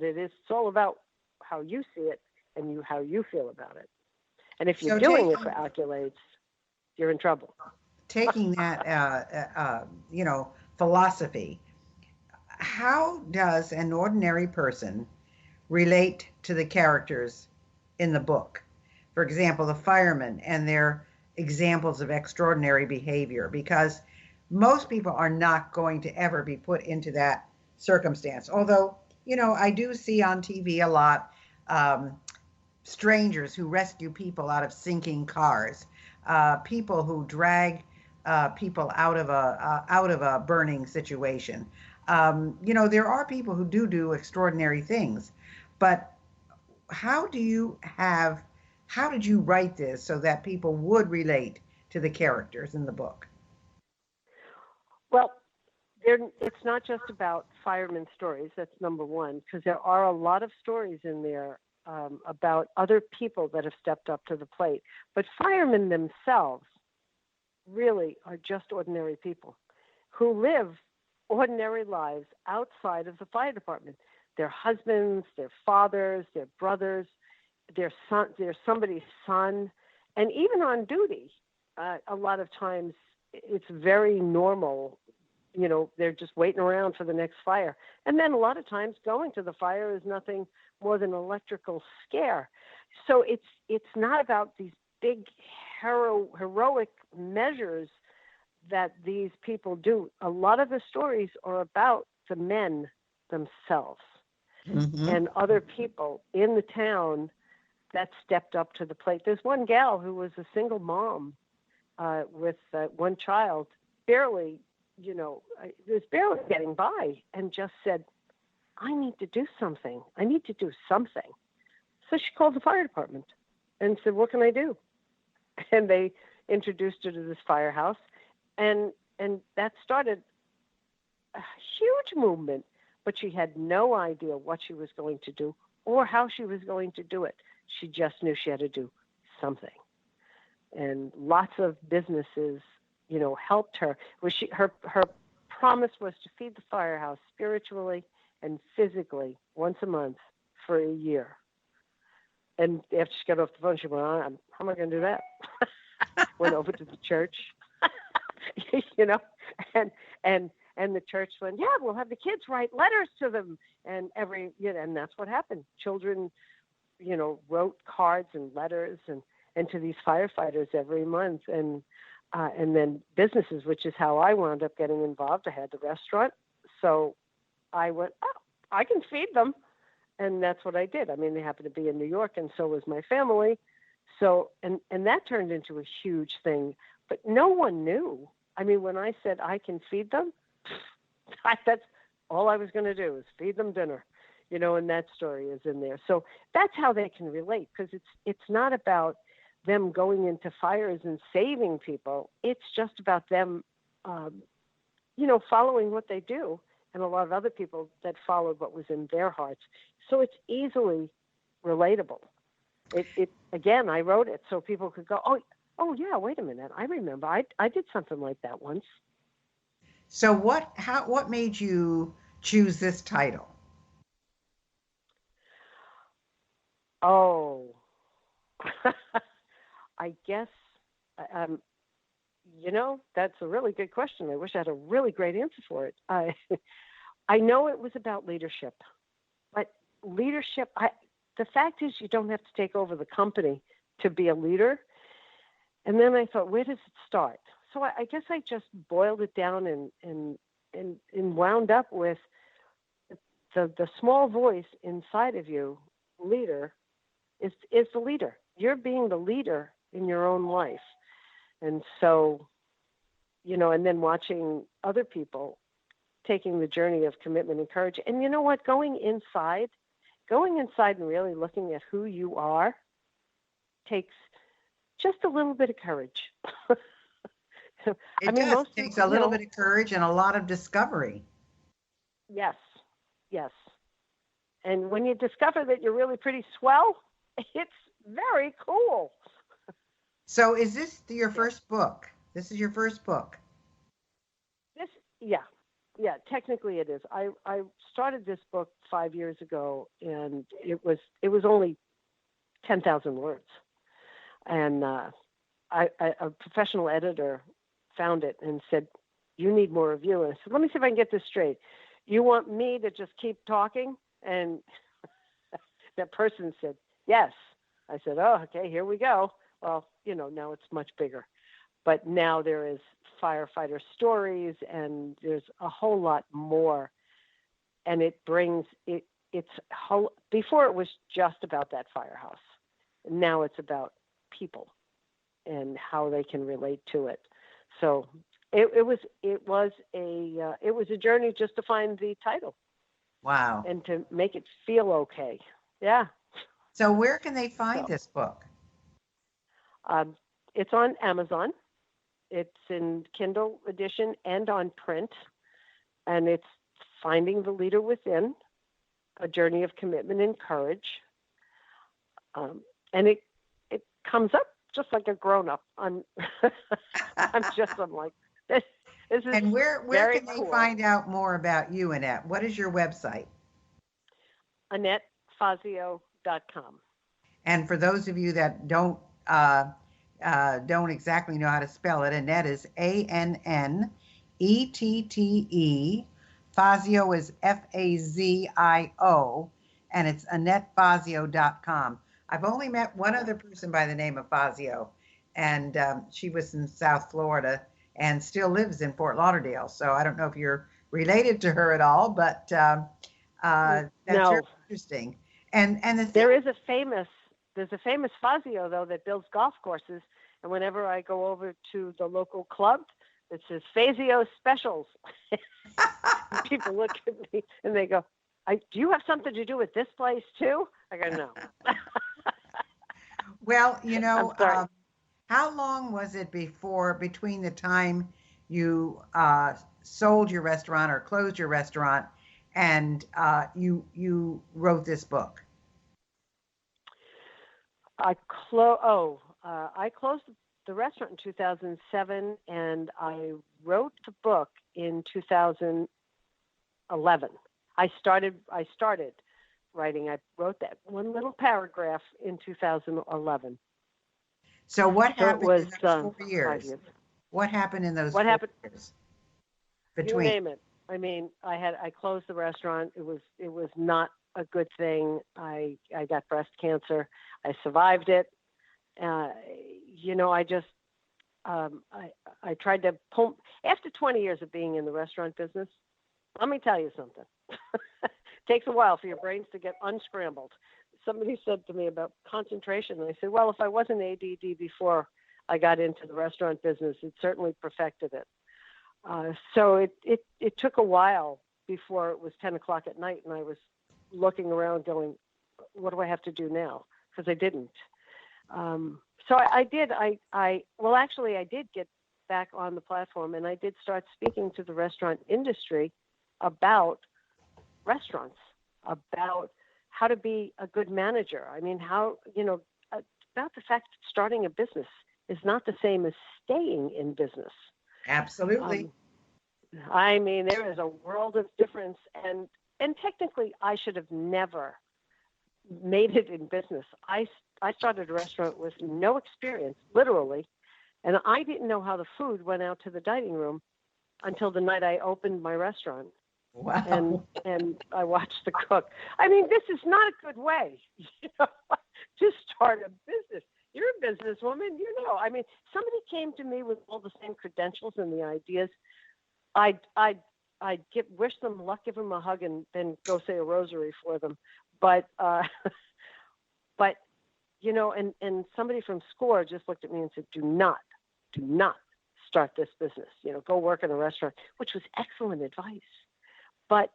but it's all about how you see it and how you feel about it. And if you're So doing it for accolades, you're in trouble. taking that, philosophy, how does an ordinary person relate to the characters in the book? For example, the firemen and their examples of extraordinary behavior, because most people are not going to ever be put into that circumstance. Although, I do see on TV a lot, strangers who rescue people out of sinking cars, people who drag people out of a burning situation. There are people who do extraordinary things, but how do you have how did you write this so that people would relate to the characters in the book? Well, it's not just about firemen stories. That's number one, because there are a lot of stories in there about other people that have stepped up to the plate. But firemen themselves really are just ordinary people who live ordinary lives outside of the fire department. Their husbands, their fathers, their brothers, their son, their somebody's son, and even on duty. A lot of times it's very normal. They're just waiting around for the next fire. And then a lot of times going to the fire is nothing more than an electrical scare. So it's not about these big heroic measures that these people do. A lot of the stories are about the men themselves Mm-hmm. and other people in the town that stepped up to the plate. There's one gal who was a single mom with one child, barely, was barely getting by, and just said, I need to do something. I need to do something. So she called the fire department and said, what can I do? And they introduced her to this firehouse, and that started a huge movement, but she had no idea what she was going to do or how she was going to do it. She just knew she had to do something. And lots of businesses, helped her. Her promise was to feed the firehouse spiritually and physically once a month for a year. And after she got off the phone, she went, how am I going to do that? Went over to the church, and the church went, yeah, we'll have the kids write letters to them. And and that's what happened. Children, wrote cards and letters and to these firefighters every month. And then businesses, which is how I wound up getting involved. I had the restaurant. So I went, I can feed them. And that's what I did. I mean, they happened to be in New York, and so was my family. So, and that turned into a huge thing. But no one knew. I mean, when I said I can feed them, that's all I was going to do is feed them dinner, and that story is in there. So that's how they can relate, because it's not about them going into fires and saving people. It's just about them, following what they do, and a lot of other people that followed what was in their hearts. So it's easily relatable. Again, I wrote it so people could go, oh yeah, wait a minute, I remember, I did something like that once. So what made you choose this title? Oh, I guess, that's a really good question. I wish I had a really great answer for it. I know it was about leadership, but leadership, the fact is you don't have to take over the company to be a leader. And then I thought, where does it start? So I guess I just boiled it down and wound up with the small voice inside of you. Leader is the leader. You're being the leader in your own life. And so, and then watching other people taking the journey of commitment and courage. And you know what? Going inside and really looking at who you are takes just a little bit of courage. It does. It takes a little bit of courage and a lot of discovery. Yes. And when you discover that you're really pretty swell, it's very cool. So is this your first book? This is your first book? Yeah. yeah, technically it is. I started this book 5 years ago, and it was only 10,000 words, and a professional editor found it and said, "You need more review." And I said, "Let me see if I can get this straight. You want me to just keep talking?" And that person said, "Yes." I said, "Oh, okay, here we go." Well, now it's much bigger. But now there is firefighter stories, and there's a whole lot more. And it brings it. Before it was just about that firehouse. Now it's about people and how they can relate to it. So it was a journey just to find the title. Wow. And to make it feel okay. Yeah. So where can they find this book? It's on Amazon. It's in Kindle edition and on print. And it's Finding the Leader Within, A Journey of Commitment and Courage. And it comes up just like a grown-up. I'm like, this is and where very can they cool. find out more about you, Annette? What is your website? AnnetteFazio.com. And for those of you that don't exactly know how to spell it, Annette is Annette. Fazio is Fazio, and it's AnnetteFazio.com. I've only met one other person by the name of Fazio, and she was in South Florida and still lives in Fort Lauderdale. So I don't know if you're related to her at all, but that's very interesting. And there's a famous Fazio though that builds golf courses, and whenever I go over to the local club, it says Fazio Specials. People look at me and they go, "Do you have something to do with this place too?" I go, "No." Well, how long was it between the time you sold your restaurant or closed your restaurant and you wrote this book? I closed the restaurant in 2007, and I wrote the book in 2011. I started writing. I wrote that one little paragraph in 2011. So what happened in those 4 years? 5 years. What happened in those 4 years? You name it. I mean, I closed the restaurant. It was not a good thing. I got breast cancer. I survived it. I tried to pull after 20 years of being in the restaurant business. Let me tell you something. It takes a while for your brains to get unscrambled. Somebody said to me about concentration, and I said, well, if I wasn't ADD before I got into the restaurant business, it certainly perfected it. So it took a while before it was 10 o'clock at night, and I was looking around going, what do I have to do now? Because I didn't. So I did get back on the platform, and I did start speaking to the restaurant industry about restaurants, about how to be a good manager. I mean, about the fact that starting a business is not the same as staying in business. Absolutely. I mean, there is a world of difference, and technically I should have never made it in business. I started a restaurant with no experience, literally, and I didn't know how the food went out to the dining room until the night I opened my restaurant. Wow. And I watched the cook. I mean, this is not a good way, to start a business. You're a businesswoman, I mean, somebody came to me with all the same credentials and the ideas. I'd wish them luck, give them a hug, and then go say a rosary for them. But and somebody from SCORE just looked at me and said, do not start this business. Go work in a restaurant, which was excellent advice. But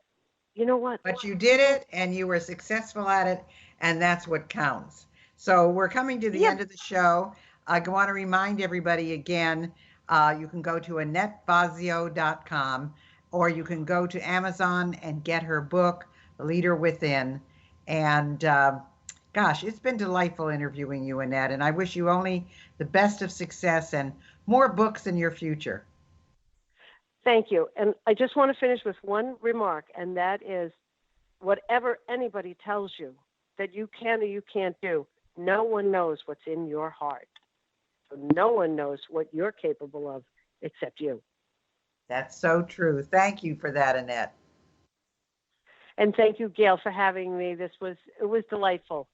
you know what? But you did it, and you were successful at it, and that's what counts. So we're coming to the end of the show. I want to remind everybody again, you can go to AnnetteFazio.com, or you can go to Amazon and get her book, The Leader Within. And gosh, it's been delightful interviewing you, Annette, and I wish you only the best of success and more books in your future. Thank you. And I just want to finish with one remark, and that is whatever anybody tells you that you can or you can't do, no one knows what's in your heart. So no one knows what you're capable of except you. That's so true. Thank you for that, Annette. And thank you, Gail, for having me. It was delightful.